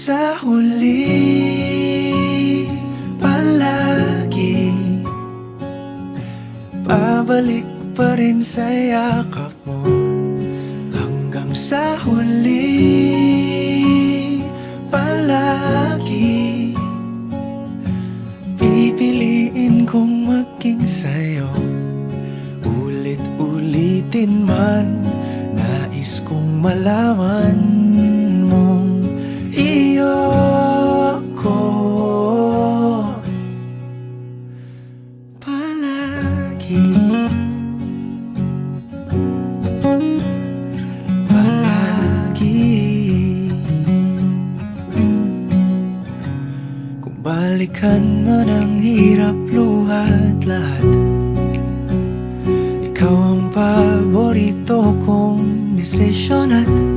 sa huli, palagi babalik pa rin sa yakap mo. Hanggang sa huli, palagi pipiliin kong maging sa'yo. Ulit-ulitin man, nais kong malaman mong iyo ko palagi. Palagi. Kung balikan man ang hirap, luhat lahat, ikaw ang paborito kong desisyon at